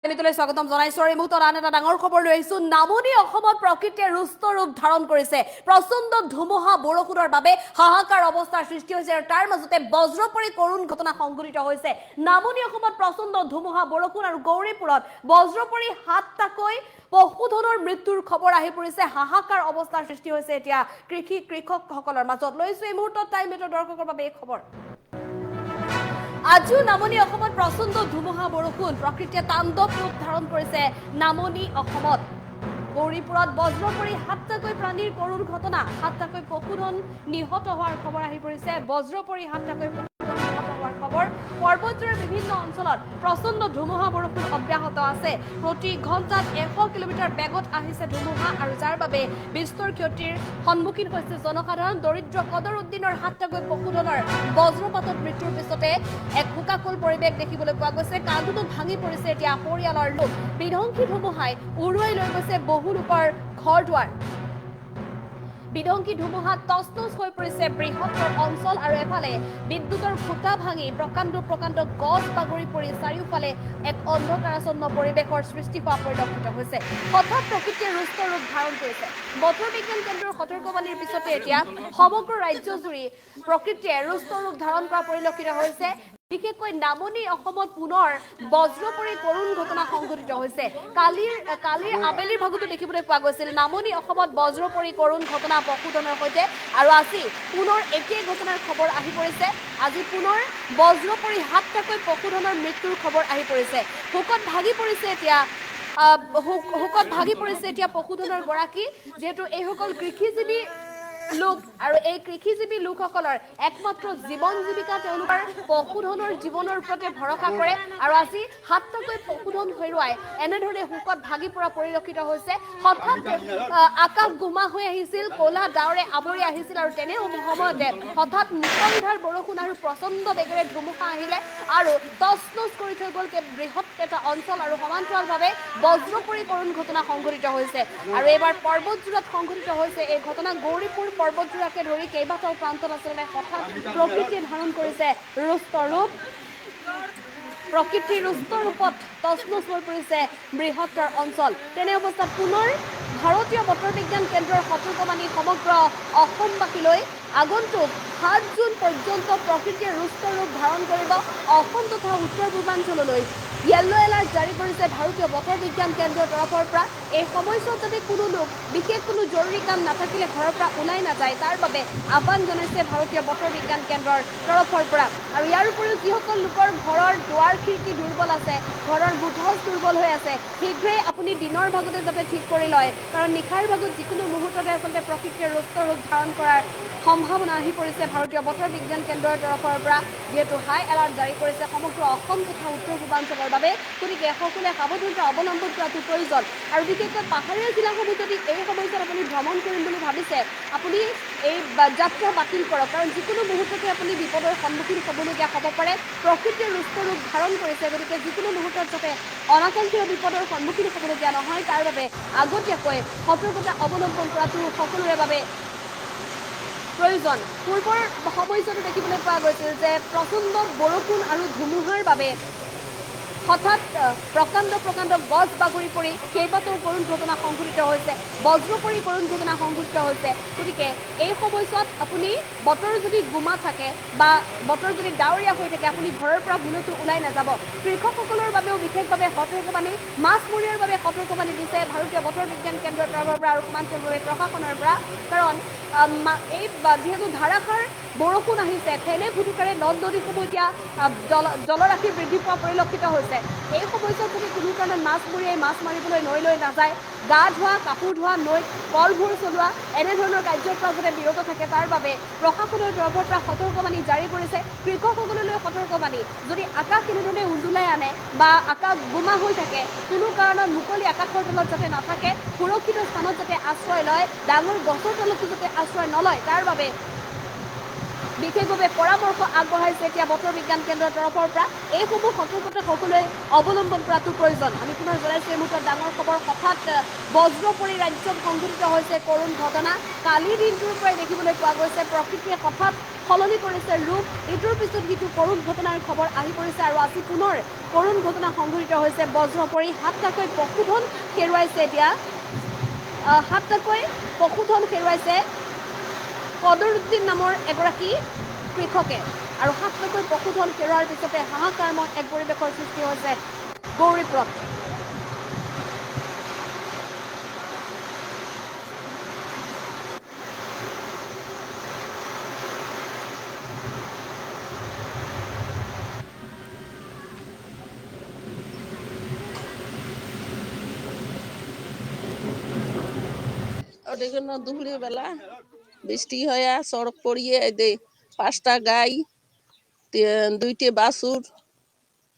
মিতলৈ স্বাগতম জনাইছো আৰু এই মুহূৰ্তত আন এটা ডাঙৰ খবৰ লৈ আহিছো নামনি অসমত প্ৰকৃতিয়ে ৰুষ্ট ৰূপ ধাৰণ কৰিছে প্ৰচণ্ড ধুমুহা বৰষুণৰ বাবে হাহাকাৰ অৱস্থাৰ সৃষ্টি হৈছে আৰু তাৰ মাজতে বজ্ৰ পৰি কৰুণ ঘটনা সংঘটিত হৈছে নামনি অসমত প্ৰচণ্ড ধুমুহা বৰষুণ আৰু গৌৰীপুৰত বজ্ৰ পৰি ৭টাকৈ পশুধনৰ মৃত্যুৰ খবৰ আহি পৰিছে হাহাকাৰ অৱস্থাৰ সৃষ্টি হৈছে এতিয়া কৃষকসকলৰ মাজত লৈছো এই মুহূৰ্তত টাইম মিটৰ দৰ্শকৰ বাবে এই খবৰ আজিও নামনি অসমত প্ৰচণ্ড ধুমুহা বৰষুণ প্ৰকৃতিয়ে তাণ্ডৱ ৰূপ ধাৰণ কৰিছে নামনি অসমত গৌৰীপুৰত বজ্ৰ পৰি ৭টাকৈ প্ৰাণীৰ কৰুণ ঘটনা ৭টাকৈ পশুধন নিহত হোৱাৰ খবৰ আহি পৰিছে বজ্ৰ পৰি ৭টাকৈ খবৰ পৰ্বতজোৱাৰ বিভিন্ন অঞ্চলত প্ৰচণ্ড ধুমুহা বৰষুণ অব্যাহত আছে প্ৰতি ঘণ্টাত ১০০ কিলোমিটাৰ বেগত আহিছে ধুমুহা আৰু যাৰ বাবে বিস্তৰ ক্ষতিৰ সন্মুখীন হৈছে জনসাধাৰণ দৰিদ্ৰ কদৰ উদ্দিনৰ ৭টাকৈ পশুধনৰ বজ্ৰপাতত মৃত্যুৰ পিছতে এক শোকাকুল পৰিৱেশ দেখিবলৈ পোৱা গৈছে কান্দোনত ভাঙি পৰিছে এতিয়া পৰিয়ালৰ লোক বিধ্বংসী ধুমুহাই উৰুৱাই লৈ গৈছে বহু লোকৰ ঘৰ দুৱাৰ বিধ্বংসী ধুমুহাত তছনছ হৈ পৰিছে বৃহত্তৰ অঞ্চল আৰু এফালে বিদ্যুতৰ খুঁটা ভাঙি প্ৰকাণ্ড গছ বাগৰি পৰি চাৰিওফালে এক অন্ধকাৰাচ্ছন্ন পৰিৱেশৰ সৃষ্টি হোৱা পৰিলক্ষিত হৈছে হঠাৎ প্ৰকৃতিয়ে ৰুষ্ট ৰূপ ধাৰণ কৰিছে বতৰ বিজ্ঞান কেন্দ্ৰৰ সতৰ্কবাণীৰ পিছতে এতিয়া সমগ্ৰ ৰাজ্যজুৰি প্ৰকৃতিয়ে ৰুষ্ট ৰূপ ধাৰণ কৰা পৰিলক্ষিত হৈছে বিশেষকৈ নামনি অসমত পুনৰ বজ্ৰ পৰি কৰুণ ঘটনা সংঘটিত হৈছে কালিৰ আবেলিৰ ভাগতো দেখিবলৈ পোৱা গৈছিল নামনি অসমত বজ্ৰ পৰি কৰুণ ঘটনা পশুধনৰ সৈতে আৰু আজি পুনৰ একেই ঘটনাৰ খবৰ আহি পৰিছে আজি পুনৰ বজ্ৰ পৰি ৭টাকৈ পশুধনৰ মৃত্যুৰ খবৰ আহি পৰিছে শোকত ভাগি পৰিছে এতিয়া পশুধনৰ গৰাকী যিহেতু এইসকল কৃষিজীৱী লোক আৰু এই কৃষিজীৱী লোকসকলৰ একমাত্ৰ জীৱন জীৱিকা তেওঁলোকৰ পশুধনৰ জীৱনৰ ওপৰতে ভৰসা কৰে আৰু আজি ৭টাকৈ পশুধন হেৰুৱাই এনেধৰণে শোকত ভাগি পৰা পৰিলক্ষিত হৈছে হঠাৎ আকাশ গোমা হৈ আহিছিল ক'লা ডাৱৰে আৱৰি আহিছিল আৰু তেনে সময়তে হঠাৎ নিশাধাৰ বৰষুণ আৰু প্ৰচণ্ড বেগেৰে ধুমুহা আহিলে আৰু তছনছ কৰি থৈ গ'ল বৃহৎ এটা অঞ্চল আৰু সমান্তৰালভাৱে বজ্ৰ পৰি কৰুণ ঘটনা সংঘটিত হৈছে আৰু এইবাৰ পৰ্বতজোৰাত সংঘটিত হৈছে এই ঘটনা গৌৰীপুৰ পৰ্বতজোৰাকে ধৰি কেইবাটাও প্ৰান্তত আচলতে হঠাৎ প্ৰকৃতিয়ে ধাৰণ কৰিছে ৰুষ্ট ৰূপ প্ৰকৃতিৰ ৰুষ্ট ৰূপত তছনছ হৈ পৰিছে বৃহত্তৰ অঞ্চল তেনে অৱস্থাত পুনৰ ভাৰতীয় বতৰ বিজ্ঞান কেন্দ্ৰৰ সতৰ্কবাণী সমগ্ৰ অসমবাসীলৈ আগন্তুক ৭ জুন পৰ্যন্ত প্ৰকৃতিয়ে ৰুষ্ট ৰূপ ধাৰণ কৰিব অসম তথা উত্তৰ পূৰ্বাঞ্চললৈ য়েল্লো এলাৰ্ট জাৰি কৰিছে ভাৰতীয় বতৰ বিজ্ঞান কেন্দ্ৰৰ তৰফৰ পৰা এই সময়ছোৱাত যাতে কোনো লোক বিশেষ কোনো জৰুৰী কাম নাথাকিলে ঘৰৰ পৰা ওলাই নাযায় তাৰ বাবে আহ্বান জনাইছে ভাৰতীয় বতৰ বিজ্ঞান কেন্দ্ৰৰ তৰফৰ পৰা আৰু ইয়াৰ উপৰিও যিসকল লোকৰ ঘৰৰ দুৱাৰ খিৰিকী দুৰ্বল আছে ঘৰৰ বুধজ দুৰ্বল হৈ আছে শীঘ্ৰেই আপুনি দিনৰ ভাগতে যাতে ঠিক কৰি লয় কাৰণ নিশাৰ ভাগত যিকোনো মুহূৰ্ততে আচলতে প্ৰকৃতিয়ে ৰুষ্ট ৰূপ ধাৰণ কৰাৰ সম্ভাৱনা আহি পৰিছে ভাৰতীয় বতৰ বিজ্ঞান কেন্দ্ৰৰ তৰফৰ পৰা যিহেতু হাই এলাৰ্ট জাৰি কৰিছে সমগ্ৰ অসম তথা উত্তৰ পূৰ্বাঞ্চলৰ বাবে গতিকে সকলোৱে সাৱধানতা অৱলম্বন কৰাটো প্ৰয়োজন আৰু বিশেষকৈ পাহাৰীয়া জিলাসমূহ যদি এই সময়ছোৱাত আপুনি ভ্ৰমণ কৰিম বুলি ভাবিছে আপুনি এই যাত্ৰা বাতিল কৰক কাৰণ যিকোনো মুহূৰ্ততে আপুনি বিপদৰ সন্মুখীন হ'বলগীয়া হ'ব পাৰে প্ৰকৃতিৰ ৰুষ্ট ৰূপ ধাৰণ কৰিছে গতিকে যিকোনো মুহূৰ্তত যাতে অনাকাংক্ষিত বিপদৰ সন্মুখীন হ'বলগীয়া নহয় তাৰ বাবে আগতীয়াকৈ সতৰ্কতা অৱলম্বন কৰাটো সকলোৰে বাবে প্ৰয়োজন পূৰ্বৰ সময়ছোৱাতো দেখিবলৈ পোৱা গৈছিল যে প্ৰচণ্ড বৰষুণ আৰু ধুমুহাৰ বাবে হঠাৎ প্ৰকাণ্ড গছ বাগৰি পৰি কেইবাটাও কৰুণ ঘটনা সংঘটিত হৈছে বজ্ৰ পৰি কৰুণ ঘটনা সংঘটিত হৈছে গতিকে এই সময়ছোৱাত আপুনি বতৰ যদি গোমা থাকে বা বতৰ যদি ডাৱৰীয়া হৈ থাকে আপুনি ঘৰৰ পৰা ভুলতো ওলাই নাযাব কৃষকসকলৰ বাবেও বিশেষভাৱে সতৰ্কবাণী মাছমৰীয়াৰ বাবে সতৰ্কবাণী দিছে ভাৰতীয় বতৰ বিজ্ঞান কেন্দ্ৰৰ তৰফৰ পৰা আৰু সমান্তৰালভাৱে প্ৰশাসনৰ পৰা কাৰণ এই যিহেতু ধাৰাসাৰ বৰষুণ আহিছে ফেনে ফুটুকাৰে নদ নদীসমূহ এতিয়া জলৰাশি বৃদ্ধি পোৱা পৰিলক্ষিত হৈছে এই সময়ছোৱাত যদি কোনো কাৰণত মাছমৰীয়াই মাছ মাৰিবলৈ নৈলৈ নাযায় গা ধোৱা কাপোৰ ধোৱা নৈত কলভোৰ চলোৱা এনেধৰণৰ কাৰ্যৰ পৰা যাতে বিৰত থাকে তাৰ বাবে প্ৰশাসনৰ তৰফৰ পৰা সতৰ্কবাণী জাৰি কৰিছে কৃষকসকললৈ সতৰ্কবাণী যদি আকাশ কেনেধৰণে উন্দোলাই আনে বা আকাশ বোমা হৈ থাকে কোনো কাৰণত মুকলি আকাশৰ তলত যাতে নাথাকে সুৰক্ষিত স্থানত যাতে আশ্ৰয় লয় ডাঙৰ গছৰ তলতো যাতে আশ্ৰয় নলয় তাৰ বাবে বিশেষভাৱে পৰামৰ্শ আগবঢ়াইছে এতিয়া বতৰ বিজ্ঞান কেন্দ্ৰৰ তৰফৰ পৰা। এইসমূহ সতৰ্কতা সকলোৱে অৱলম্বন কৰাটো প্ৰয়োজন। আমি পুনৰ জনাইছোঁ এই মুহূৰ্তত ডাঙৰ খবৰ, হঠাৎ বজ্ৰ পৰি ৰাজ্যত সংঘটিত হৈছে কৰুণ ঘটনা। কালিৰ দিনটোৰ পৰাই দেখিবলৈ পোৱা গৈছে প্ৰকৃতিয়ে হঠাৎ সলনি কৰিছে ৰূপ। ইটোৰ পিছত সিটো কৰুণ ঘটনাৰ খবৰ আহি পৰিছে আৰু আজি পুনৰ কৰুণ ঘটনা সংঘটিত হৈছে বজ্ৰ পৰি। সাতটাকৈ পশুধন হেৰুৱাইছে এতিয়া, সাতটাকৈ পশুধন হেৰুৱাইছে কদৰুদ্দিন নামৰ এগৰাকী কৃষকে। আৰু সাতটাকৈ পশুধন হেৰুৱাৰ পিছতে হাহাকাৰময় এক পৰিৱেশৰ সৃষ্টি হৈছে গৌৰীপুৰত। দেখুন না দুপুরের বেলা বৃষ্টি হয়ে সড়ক পড়িয়ে দে 5টা গাই, 2টে বাছুর,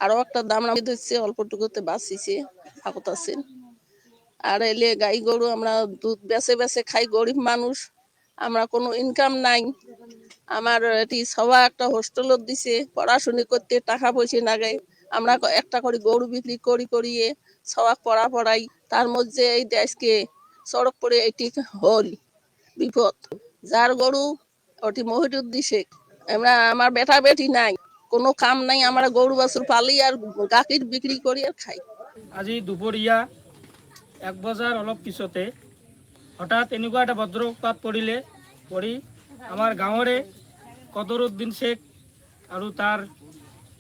আরো একটা দামড়া ধরছে, অল্পটুকুতে বাঁচিছে হাকত আছেন। আর এলে গাই গরু আমরা দুধ বেচে বেচে খাই, গরিব মানুষ, আমরা কোনো ইনকাম নাই। আমার এটি সবা একটা হোস্টেলত দিছে, পড়াশুনি করতে টাকা পয়সা নাগে। আমরা একটা করে গরু বিক্রি করিয়ে সবাক পড়াই। তার মধ্যে এই দেশকে সড়ক পড়ে এটি হল বিপদ। যার গরু ওটি মহিরুদ্দি শেখ। আমরা আমার বেটা বেটি নাই, কোনো কাম নাই, আমরা গরু বাছুর পালি আর গাখীর বিক্রি করি আর খাই। আজি দুপৰীয়া 1 বজাৰ অলপ পিছতে হঠাৎ এনেকুৱা এটা বজ্ৰপাত পৰি আমাৰ গাঁৱৰে কদৰুদ্দিন শেখ আৰু তাৰ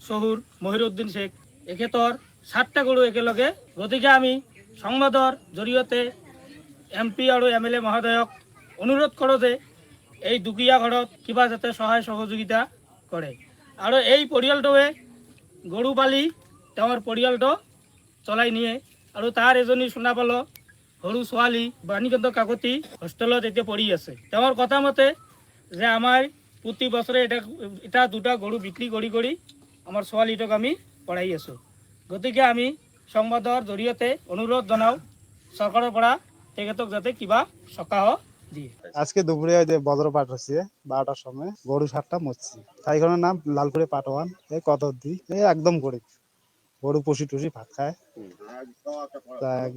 শহুৰ মহিৰুদ্দিন শেখ, এখেতৰ 7টা গৰু একেলগে। গতিকে আমি সংবাদৰ জৰিয়তে MP আৰু MLA মহোদয়ক অনুৰোধ কৰোঁ যে এই দুখীয়া ঘৰত কিবা যাতে সহায় সহযোগিতা কৰে। আৰু এই পৰিয়ালটোৱে গৰু পালি তেওঁৰ পৰিয়ালটো চলাই নিয়ে। আৰু তাৰ এজনী সোণাপাল সৰু ছোৱালী বাণীকান্ত কাকতি হোষ্টেলত এতিয়া পঢ়ি আছে। তেওঁৰ কথা মতে যে আমাৰ প্ৰতি বছৰে এটা দুটা গৰু বিক্ৰী কৰি আমাৰ ছোৱালীটোক আমি পঢ়াই আছোঁ। গতিকে আমি সংবাদৰ জৰিয়তে অনুৰোধ জনাওঁ চৰকাৰৰ পৰা তেখেতক যাতে কিবা সকাহ দিয়ে। আজকে দুপুরে যে বজ্রপাত হচ্ছে 12টার সময়, গরু 7টা মরছে। তাইখানের নাম লালপুরে পাটোয়ান, এই কদরদি, এই একদম গরিব। গরু পশি টুসি ভাত খায়।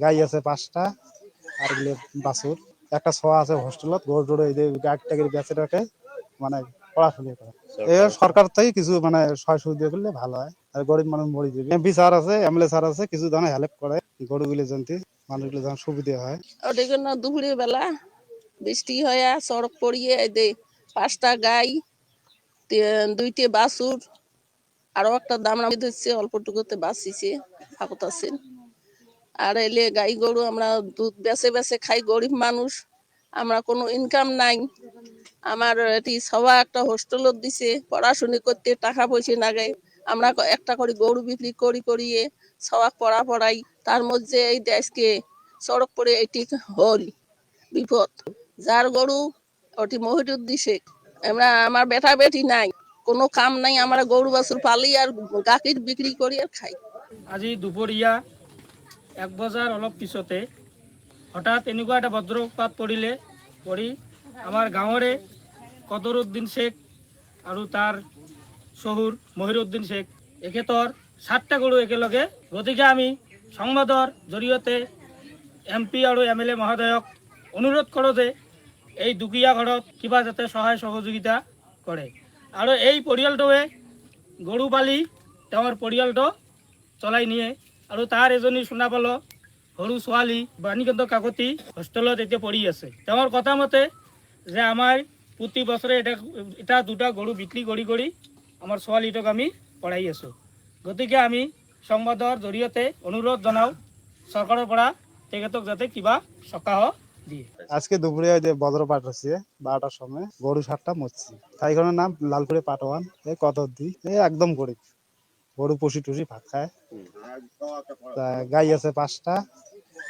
গাই আছে 5টা, আর গুলো বাছুর, একটা ছোয়া আছে হোস্টেলত। গরু টরু এই যে গাড়িটাকে বেঁচে রাখে, মানে পড়াশুনি করে। এ সরকার থেকে কিছু মানে সহায় সুবিধা করলে ভালো হয়, আর গরিব মানুষ মরে যাবে। MP স্যার আছে, MLA স্যার আছে, কিছু ধরনের হেল্প করে গরুগুলো জন্তি মানুষগুলো যেন সুবিধা হয়। দেখুন না দুপুরের বেলা বৃষ্টি হয়ে সড়ক পড়িয়ে দে 5টা গাই, 2টে বাছুর, আরো একটা দামড়া ধরছে, অল্পটুকুতে বাঁচিছে হাকত আছেন। আর এলে গাই গরু আমরা দুধ বেচে বেচে খাই, গরিব মানুষ, আমরা কোনো ইনকাম নাই। আমার এটি সবা একটা হোস্টেলত দিছে, পড়াশুনি করতে টাকা পয়সা নাগে। আমরা একটা করে গরু বিক্রি করিয়ে সবাক পড়াই। তার মধ্যে এই দেশকে সড়ক পড়ে এটি হল বিপদ। যার গরু ওটি মহিরুদ্দি শেখ। আমরা আমার বেটা বেটি নাই, কোনো কাম নাই, আমরা গরু বাছুর পালি আর গাখীর বিক্রি করি আর খাই। আজি দুপৰীয়া 1 বজাৰ অলপ পিছতে হঠাৎ এনেকুৱা এটা বজ্ৰপাত পৰি আমাৰ গাঁৱৰে কদৰুদ্দিন শেখ আৰু তাৰ শহুৰ মহিৰুদ্দিন শেখ, এখেতৰ 7টা গৰু একেলগে। গতিকে আমি সংবাদৰ জৰিয়তে MP আৰু MLA মহোদয়ক অনুৰোধ কৰোঁ যে এই দুখীয়া ঘৰত কিবা যাতে সহায় সহযোগিতা কৰে। আৰু এই পৰিয়ালটোৱে গৰু পালি তেওঁৰ পৰিয়ালটো চলাই নিয়ে। আৰু তাৰ এজনী সোণাপাল সৰু ছোৱালী বাণীকান্ত কাকতি হোষ্টেলত এতিয়া পঢ়ি আছে। তেওঁৰ কথা মতে যে আমাৰ প্ৰতি বছৰে এটা দুটা গৰু বিক্ৰী কৰি আমাৰ ছোৱালীটোক আমি পঢ়াই আছোঁ। গতিকে আমি সংবাদৰ জৰিয়তে অনুৰোধ জনাওঁ চৰকাৰৰ পৰা তেখেতক যাতে কিবা সকাহ দিয়ে। আজকে দুপুরে যে বজ্রপাত হচ্ছে 12টার সময়, গরু 7টা মরছে। তাইখানের নাম লালপুরে পাটোয়ান, এই কদরদি, এই একদম গরিব। গরু পশি টুসি ভাত খায়। গাই আছে 5টা,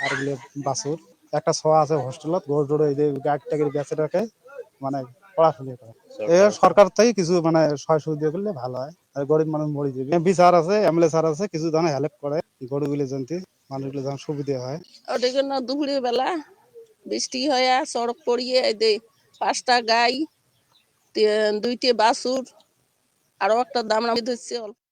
আর গুলো বাছুর, একটা ছোয়া আছে হোস্টেলত। গরু টরু এই যে গাড়িটাকে বেঁচে রাখে, মানে পড়াশুনি করে। এ সরকার থেকে কিছু মানে সহায় সুবিধা করলে ভালো হয়, আর গরিব মানুষ মরে যাবে। MP স্যার আছে, MLA স্যার আছে, কিছু ধরনের হেল্প করে গরুগুলো জন্তি মানুষগুলো যেন সুবিধা হয়। দেখুন না দুপুরের বেলা বৃষ্টি হয়ে সড়ক পড়িয়ে দে 5টা গাই, দুইটে বাছুর আরো একটা দামড়া ধরছে অল্প